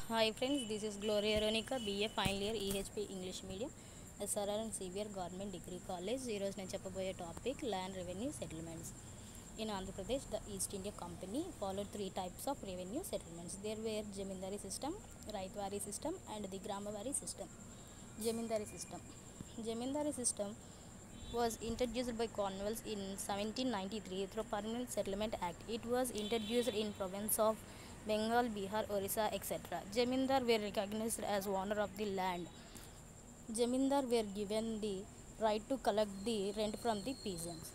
Hi friends, this is Gloria Veronica, BA final year EHP English Medium, SRR and Xavier Government Degree College. ఈ రోజు నేను చెప్పబోయే topic land revenue settlements. In Andhra Pradesh, the East India Company followed three types of revenue settlements. There were Jamindari system, Raitwari system and the Gramavari system. Jamindari system. Jamindari system was introduced by Cornwallis in 1793 through Permanent Settlement Act. It was introduced in province of Bengal, Bihar, Orissa, etc. Jamindar were recognized as owner of the land. Jamindar were given the right to collect the rent from the peasants.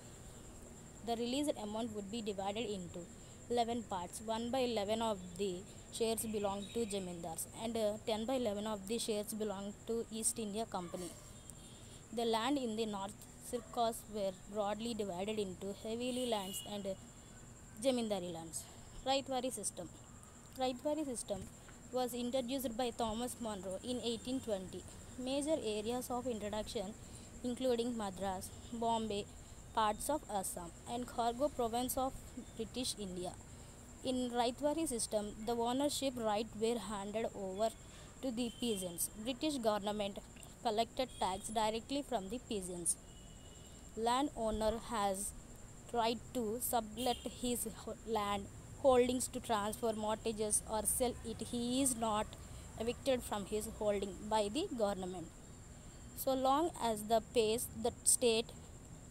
The released amount would be divided into 11 parts. 1 by 11 of the shares belonged to Jamindars and 10 by 11 of the shares belonged to East India Company. The land in the north circles were broadly divided into Haveli lands and Jamindari lands. Raitwari system. Raitwari system was introduced by Thomas Monro in 1820. Major areas of introduction including Madras, Bombay, parts of Assam and Khargo province of British India. In Raitwari system, the ownership right were handed over to the peasants. British government collected tax directly from the peasants. Landowner has right to sublet his land holdings to transfer mortgages or sell it. He is not evicted from his holding by the government so long as the pays the state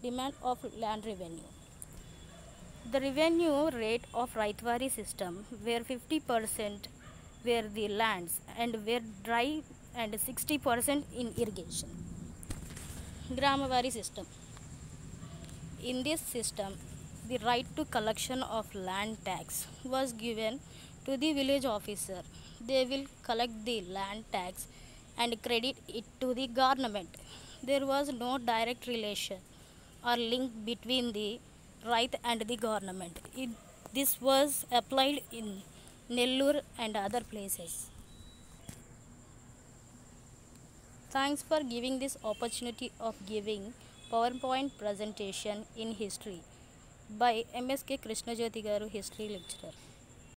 demand of land revenue. The revenue rate of Raitwari system where 50% were the lands and were dry and 60% in irrigation. Gramavari system. In this system, the right to collection of land tax was given to the village officer. They will collect the land tax and credit it to the government. There was no direct relation or link between the right and the government. This was applied in Nellore and other places. Thanks for giving this opportunity of giving PowerPoint presentation in history by MSK Krishnajyoti Garu, history lecturer.